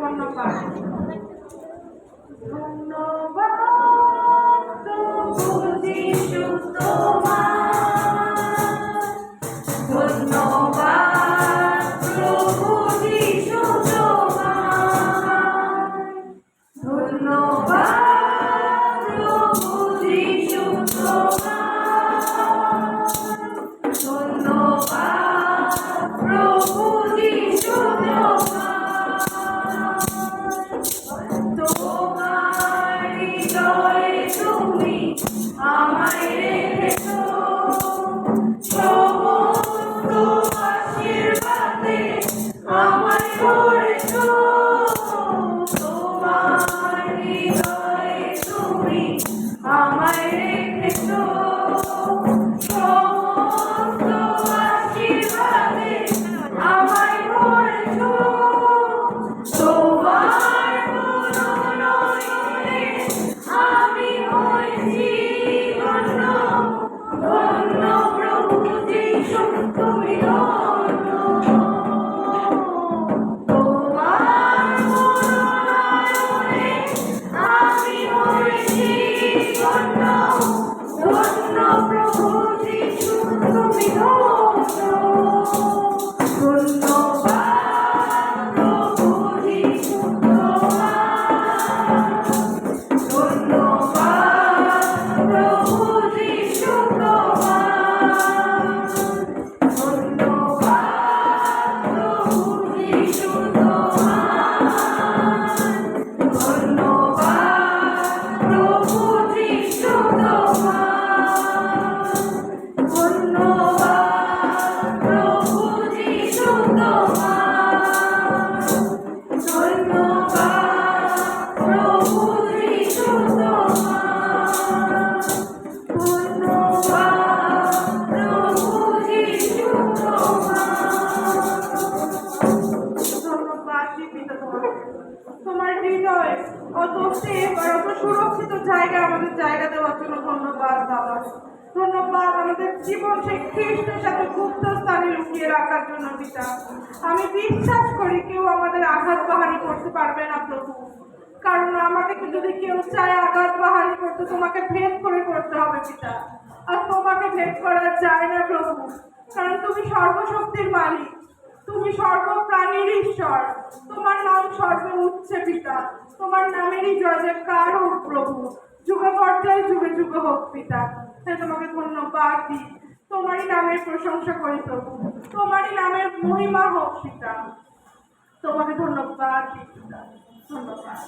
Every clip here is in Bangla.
ধন্যবাদ। তোমার হৃদয় অত সেফ আর অত সুরক্ষিত জায়গা আমাদের জায়গা দেওয়ার জন্য ধন্যবাদ বাবা। ধন্যবাদ আমাদের জীবন সেই খ্রিস্টের সাথে গুপ্ত স্থানে লুকিয়ে রাখার জন্য পিতা। আমি বিশ্বাস করি কেউ আমাদের আঘাত বাহানি করতে পারবে না প্রভু, কারণ আমাকে যদি কেউ চায় আঘাত বাহানি করতে তোমাকে ভেদ করে করতে হবে পিতা, আর তোমাকে ভেদ করা যায় না প্রভু, কারণ তুমি সর্বশক্তির মালিক, তুমি সর্বপ্রাণীর ঈশ্বর, তোমার নাম সর্বে উচ্চে পিতা, তোমার নামেরই জয় জয়কার হোক প্রভু, যুগ পর্যায়ে যুগে যুগে হোক পিতা। তাই তোমাকে ধন্যবাদ দিই, তোমারই নামের প্রশংসা করি প্রভু, তোমারই নামের মহিমা হোক পিতা। তোমাকে ধন্যবাদ দিই পিতা, ধন্যবাদ।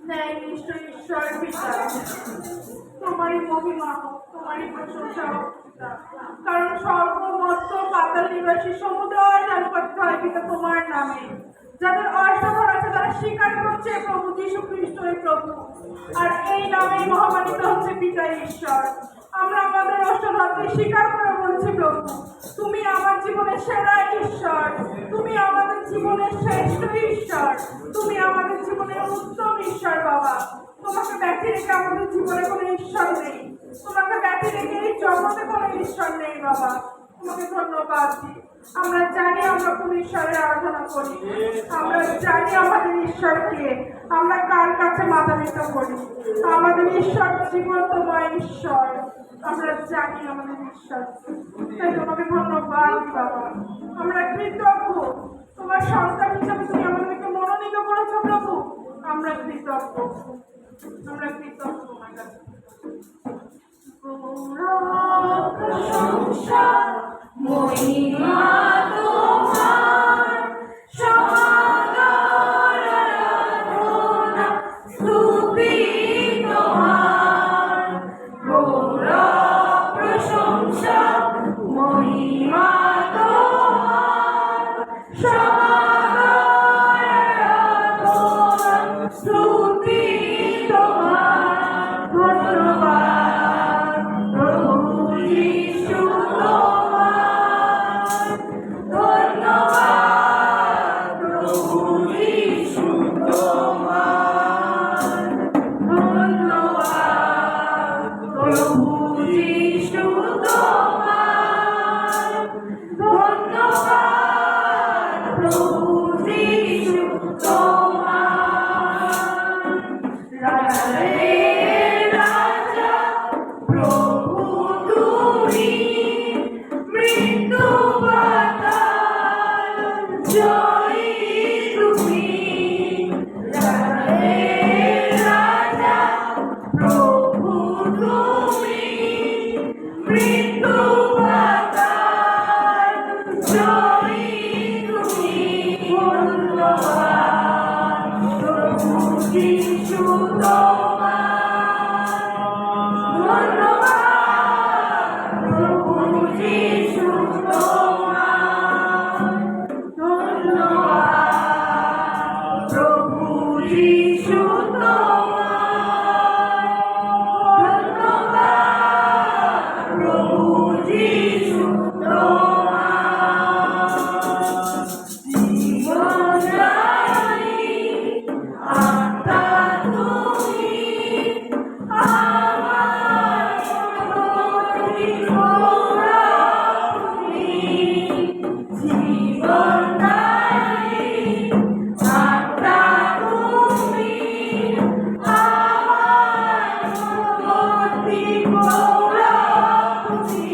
ন্যায় নিশ্চয় ঈশ্বর পিতা, তোমারই মহিমা হোক, তোমারই প্রশংসা হোক পিতা। কারণ সর্বমত্ত পাতাল নিবাসী সমুদয় জানপথ হয় পিতা তোমার নামে। যাদের অর্থধর আছে তারা স্বীকার করছে প্রভু যীশু খ্রিস্টই প্রভু, আর এই নামেই মহামানিত হচ্ছে পিতা ঈশ্বর। আমরা আমাদের অষ্টধরকে স্বীকার করে বলছি প্রভু, তুমি আমার জীবনের সেরা ঈশ্বর, তুমি আমাদের জীবনের শ্রেষ্ঠ ঈশ্বর, তুমি আমাদের জীবনের উত্তম ঈশ্বর বাবা। তোমাকে ব্যক্তি রেখে আমাদের জীবনে কোনো ঈশ্বর নেই, তোমাকে ব্যক্তি রেখে এই জগতে কোনো ঈশ্বর নেই বাবা। তোমাকে ধন্যবাদ দিই। আমরা জানি আমরা কোন ঈশ্বরের আরাধনা করি, আমরা জানি আমাদের ঈশ্বরকে, আমরা কার কাছে মাথা নত করি। আমাদের ঈশ্বর জীবন্তময় ঈশ্বর, আমরা জানি আমাদের ঈশ্বর। তাই তোমাকে ধন্যবাদ বাবা। আমরা কৃতজ্ঞ, তোমার সন্তান হিসাবে তুমি আমাদেরকে মনোনীত করেছো প্রভু। আমরা কৃতজ্ঞ, আমরা কৃতজ্ঞ তোমার কাছে। প্রশংসা মহিমা তোমার, সমাদর আরাধনা স্তুতি তোমার। গৌরব প্রশংসা মহিমা তোমার, সমাদর আরাধনা স্তুতি তোমার। ধন্যবাদ প্রভু যীশু তোমার, ধন্যবাদ প্রভু যীশু তোমার, ধন্যবাদ প্রভু যীশু তোমার, ধন্যবাদ প্রভু যীশু তোমার। রাজাদের রাজা প্রভু তুমি, মৃত্যু পাতাল জয়ী তুমি। রাজাদের রাজা প্রভু তুমি, মৃত্যু পাতাল জয়ী তুমি। ধন্যবাদ প্রভু যীশু তোমার, ধন্যবাদ প্রভু যীশু তোমার, ধন্যবাদ প্রভু যীশু তোমার, ধন্যবাদ প্রভু যীশু তোমার। জীবনদায়ী আত্মা তুমি, আমার গৌরব তুমি। জীবনদায়ী আত্মা তুমি, আমার গৌরব তুমি।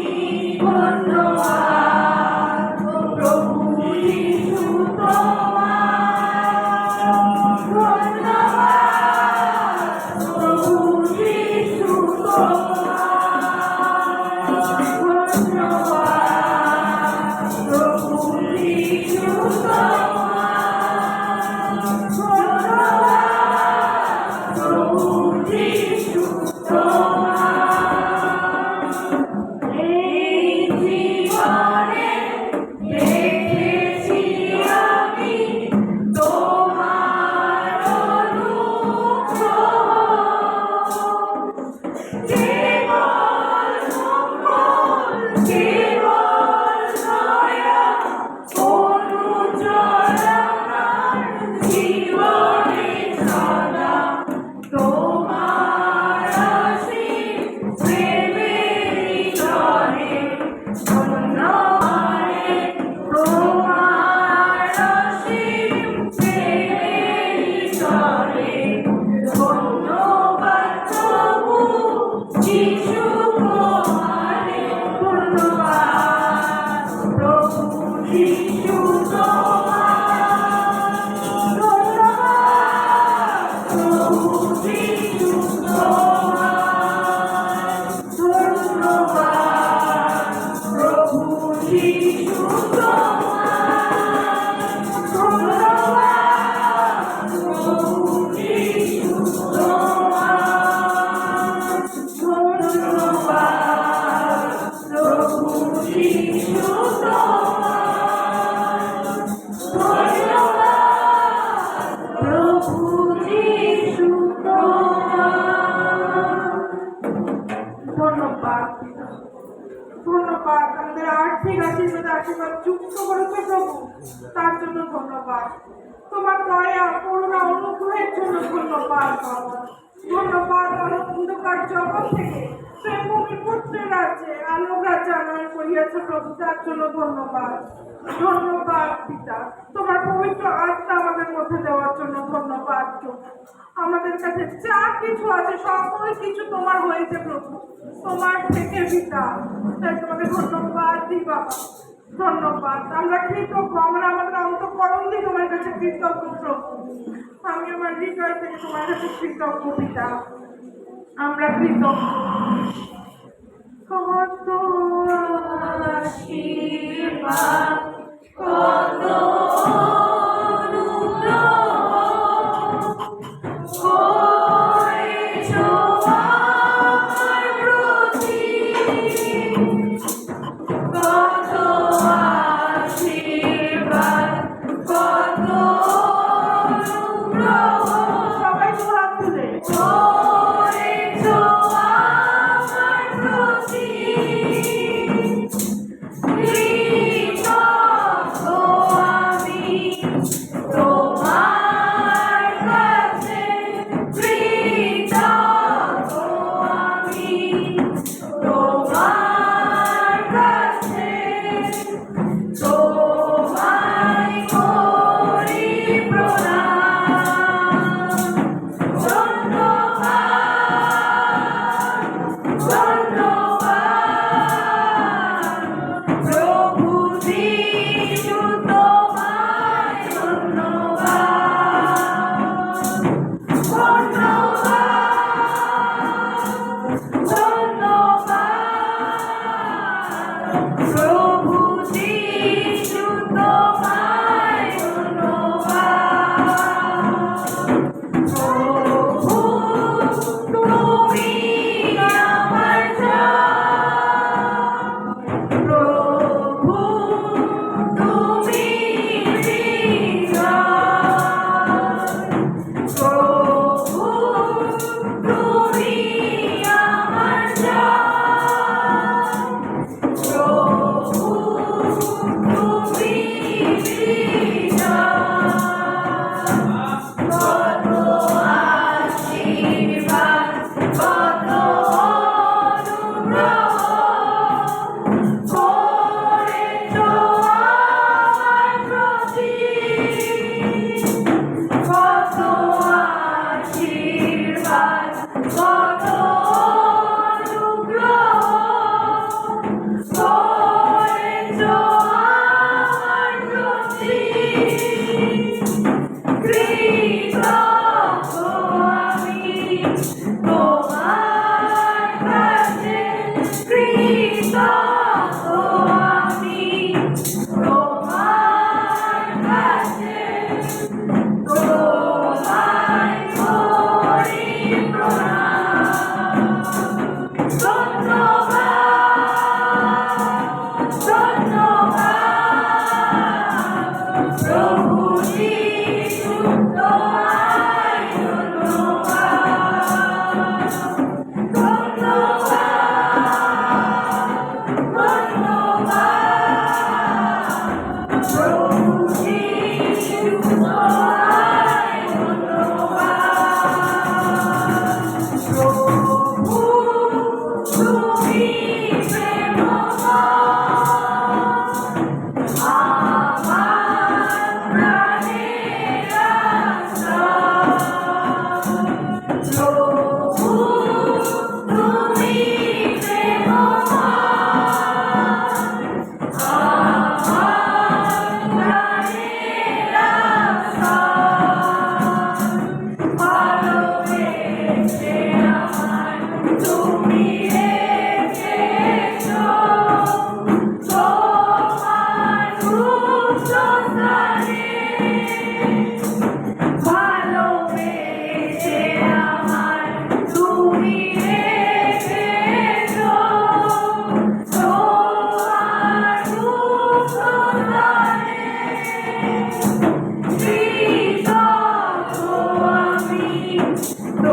ধন্যবাদ প্রভু যীশু তোমার, ধন্যবাদ প্রভু যীশু তোমার, ধন্যবাদ প্রভু যীশু তোমার, ধন্যবাদ প্রভু যীশু তোমার। এই জীবনে দেখেছি আমি তোমার অনুগ্রহ, গভীর আশীর্বাদ আশীর্বাদ যুক্ত করেছো প্রভু, তার জন্য ধন্যবাদ। তোমার দয়া করুণা অনুগ্রহের জন্য ধন্যবাদ বাবা। ধন্যবাদ অন্ধকার জগৎ থেকে প্রেমভূমির পুত্রের রাজ্যে আলোক রাজ্যে আনয়ন করিয়াছ প্রভু, তার জন্য ধন্যবাদ। ধন্যবাদ পিতা, তোমার পবিত্র আত্মা আমাদের মধ্যে দেওয়ার জন্য ধন্যবাদ প্রভু। আমাদের কাছে যা কিছু আছে সকল কিছু তোমার হয়েছে প্রভু, তোমার থেকে পিতা, তাই তোমাকে ধন্যবাদ দিই বাবা। ধন্যবাদ, আমরা কৃতজ্ঞ, আমরা আমাদের অন্তঃকরণ দিয়ে তোমার কাছে কৃতজ্ঞ প্রভু। আমি আমার হৃদয় থেকে তোমার কাছে কৃতজ্ঞ পিতা, আমরা কৃতজ্ঞ। কত আশীর্বাদ, কত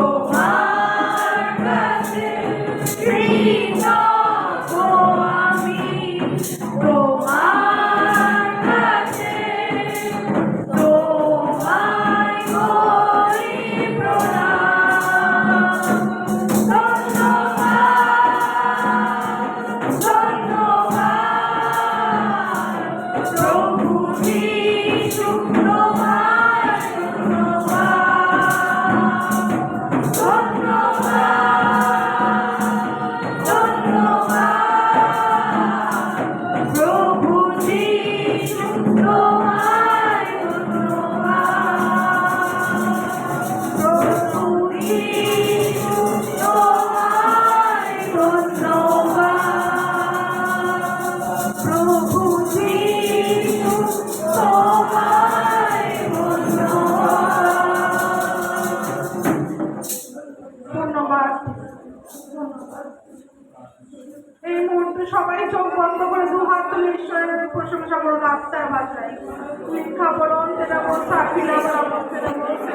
তোমার কাছে ধন্যবাদ। ধন্যবাদ। এই মুহূর্তে সবাই চোখ বন্ধ করে দু হাত তুলে ঈশ্বরের প্রশংসা করুন আত্মার ভাষায়। লিখা বলুন, যেটা বলছে আখিলা বরাবর, যেটা বলছে